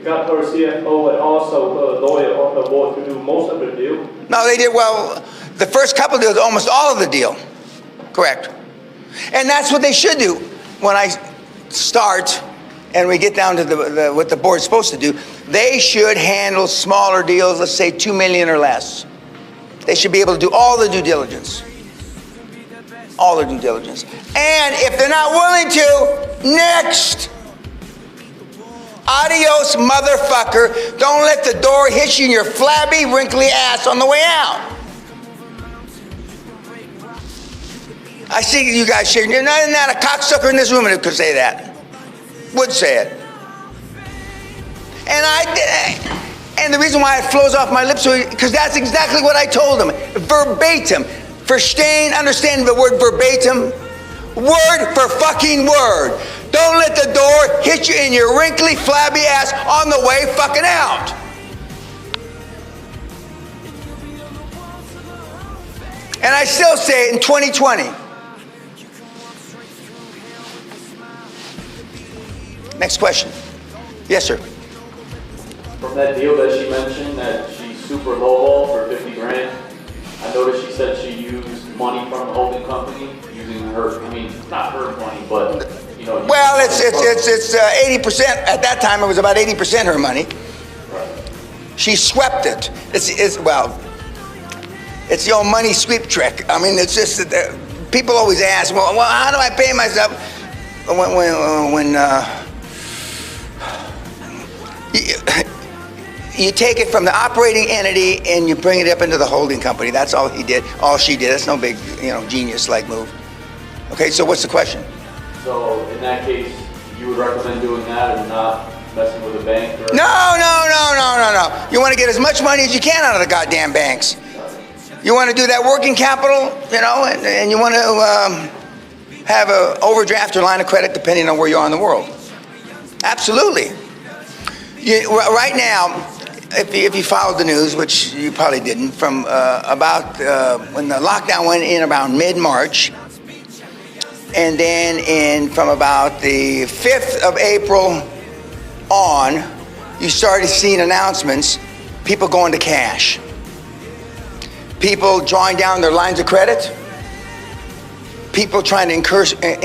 got her CFO and also her lawyer on the board to do most of the deal? No, they did, well, the first couple deals, almost all of the deal. Correct. And that's what they should do. When I start and we get down to what the board's supposed to do, they should handle smaller deals, let's say 2 million or less. They should be able to do all the due diligence. All the due diligence. And if they're not willing to, next. Adios, motherfucker. Don't let the door hit you in your flabby, wrinkly ass on the way out. I see you guys shaking. You're not a cocksucker in this room who could say that. Would say it. And the reason why it flows off my lips is because that's exactly what I told him. Verbatim. Verstehen, understand the word verbatim? Word for fucking word. Don't let the door hit you in your wrinkly, flabby ass on the way fucking out. And I still say it in 2020. Next question. Yes, sir. From that deal that she mentioned that she super lowball for 50 grand, I noticed she said she used money from the holding company using her, I mean, not her money, but, you know. Well, it's 80%. At that time, it was about 80% her money. Right. She swept it. It's the old money sweep trick. I mean, it's just that people always ask, well, how do I pay myself? You take it from the operating entity and you bring it up into the holding company. That's all he did. All she did. That's no big, genius-like move. Okay, so what's the question? So in that case, you would recommend doing that and not messing with a bank? Or... No. You want to get as much money as you can out of the goddamn banks. You want to do that working capital, and you want to have an overdraft or line of credit depending on where you are in the world. Absolutely. Right now, if you followed the news, which you probably didn't, from about when the lockdown went in around mid-March, and then from about the 5th of April on, you started seeing announcements, people going to cash, people drawing down their lines of credit, people trying to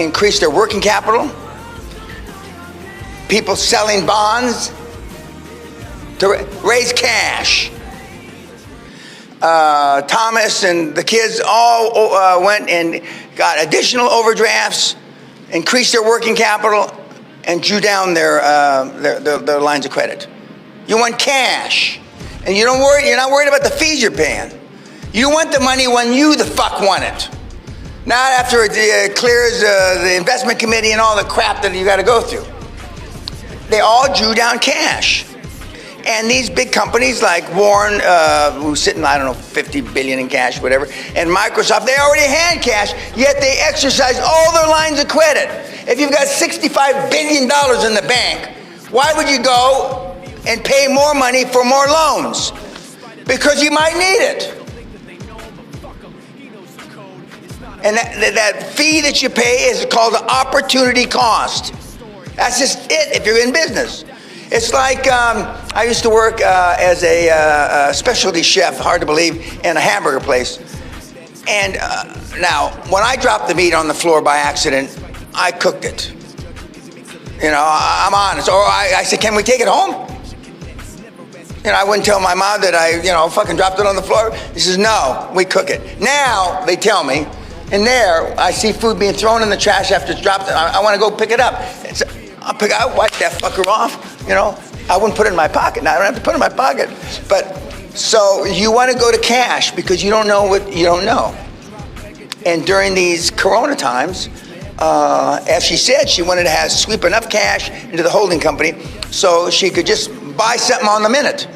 increase their working capital, people selling bonds to raise cash. Thomas and the kids all went and got additional overdrafts, increased their working capital, and drew down their lines of credit. You want cash, and you're not worried about the fees you're paying. You want the money when you the fuck want it, not after it clears the investment committee and all the crap that you got to go through. They all drew down cash. And these big companies like Warren, who's sitting, 50 billion in cash, whatever, and Microsoft, they already had cash, yet they exercised all their lines of credit. If you've got $65 billion in the bank, why would you go and pay more money for more loans? Because you might need it. And that fee that you pay is called the opportunity cost. That's just it if you're in business. It's like I used to work as a specialty chef, hard to believe, in a hamburger place. And now, when I dropped the meat on the floor by accident, I cooked it. I'm honest. Or I said, can we take it home? I wouldn't tell my mom that I, fucking dropped it on the floor. He says, no, we cook it. Now, they tell me, and there, I see food being thrown in the trash after it's dropped. I want to go pick it up. I'll wipe that fucker off. I wouldn't put it in my pocket. Now I don't have to put it in my pocket. But so you want to go to cash because you don't know what you don't know. And during these Corona times, as she said, she wanted to sweep enough cash into the holding company so she could just buy something on the minute.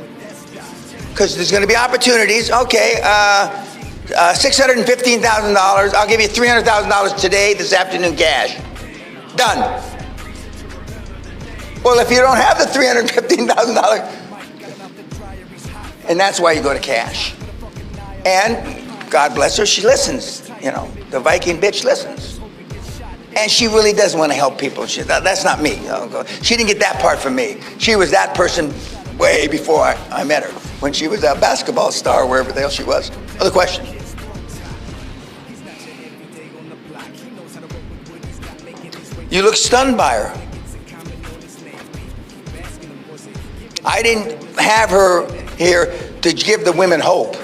Because there's going to be opportunities. Okay, $615,000. I'll give you $300,000 today, this afternoon, cash. Done. Well, if you don't have the $315,000, and that's why you go to cash. And God bless her, she listens. The Viking bitch listens. And she really does want to help people. That's not me. She didn't get that part from me. She was that person way before I met her, when she was a basketball star, wherever the hell she was. Other question? You look stunned by her. I didn't have her here to give the women hope,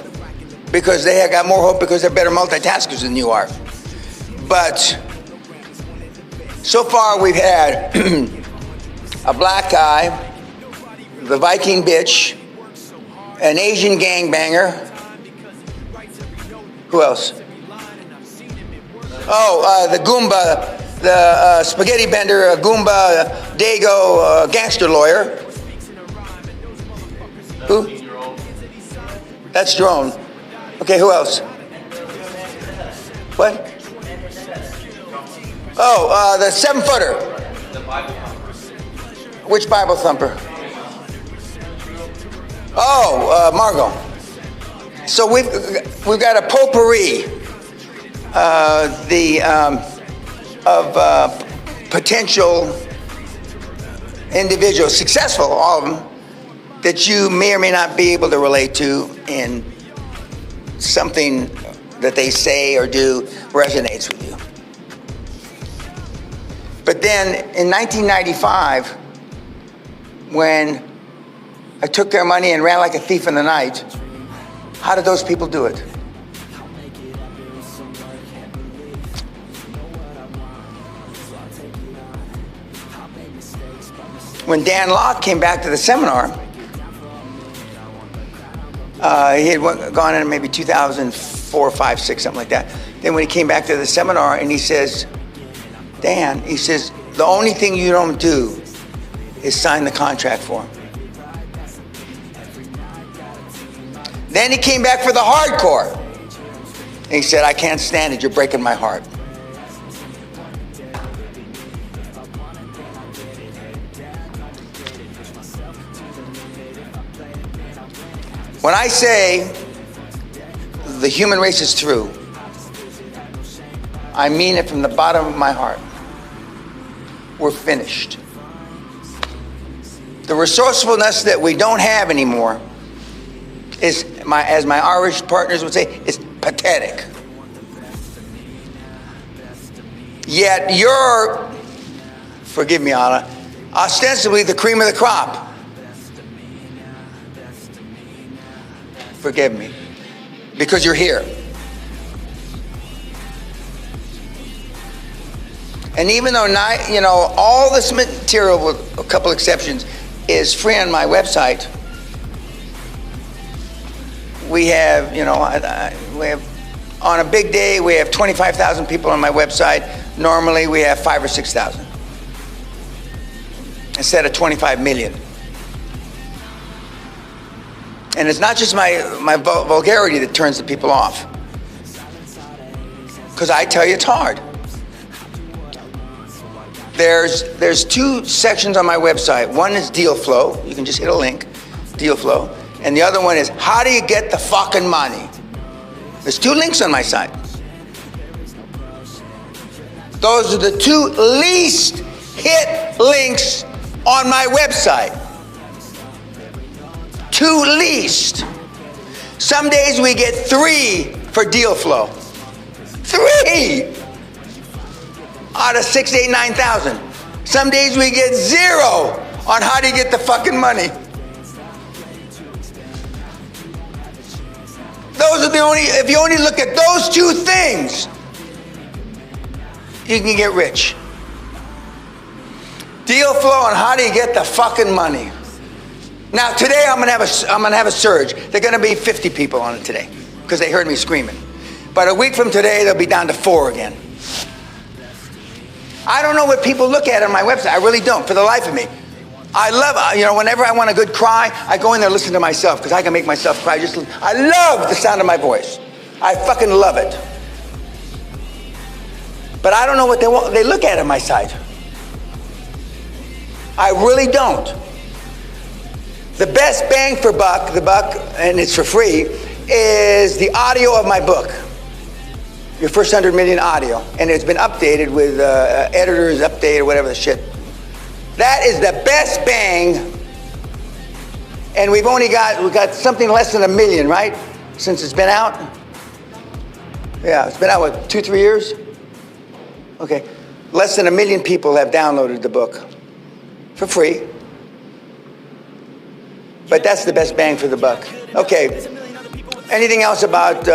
because they have got more hope because they're better multitaskers than you are. But so far we've had a black guy, the Viking bitch, an Asian gangbanger. Who else? Oh, the Goomba, the spaghetti bender, Goomba, Dago, gangster lawyer. Who? That's Drone. Okay, who else? What? Oh, the 7-footer. Which Bible thumper? Oh, Margot. So we've got a potpourri of potential individuals, successful, all of them, that you may or may not be able to relate to, and something that they say or do resonates with you. But then in 1995, when I took their money and ran like a thief in the night, how did those people do it? When Dan Locke came back to the seminar, he had gone in maybe 2004, 5, 6, something like that. Then when he came back to the seminar and he says, Dan, he says, the only thing you don't do is sign the contract for him. Then he came back for the hardcore. And he said, I can't stand it, you're breaking my heart. When I say the human race is through, I mean it from the bottom of my heart. We're finished. The resourcefulness that we don't have anymore is, as my Irish partners would say, is pathetic. Yet you're, forgive me, Anna, ostensibly the cream of the crop. Forgive me, because you're here. And even though all this material, with a couple exceptions, is free on my website, we have, we have, on a big day, we have 25,000 people on my website. Normally, we have 5,000 or 6,000 instead of 25 million. And it's not just my vulgarity that turns the people off, because I tell you it's hard. There's 2 sections on my website. One is deal flow. You can just hit a link, deal flow. And the other one is how do you get the fucking money? There's 2 links on my site. Those are the 2 least hit links on my website. 2 least. Some days we get 3 for deal flow. 3 out of 6, 8, 9,000. Some days we get 0 on how to get the fucking money. Those are the only, if you only look at those 2 things, you can get rich. Deal flow and how do you get the fucking money. Now today I'm gonna have a surge. They're gonna be 50 people on it today because they heard me screaming. But a week from today they'll be down to 4 again. I don't know what people look at on my website. I really don't, for the life of me. I love, whenever I want a good cry, I go in there and listen to myself because I can make myself cry. I love the sound of my voice. I fucking love it. But I don't know what they look at on my site. I really don't. The best bang for the buck, and it's for free, is the audio of my book. Your first 100 million audio, and it's been updated with editors updated, whatever the shit. That is the best bang. And we've got something less than 1 million, right? Since it's been out? Yeah, it's been out, what, 2-3 years? Okay. Less than 1 million people have downloaded the book for free. But that's the best bang for the buck. Okay. Anything else about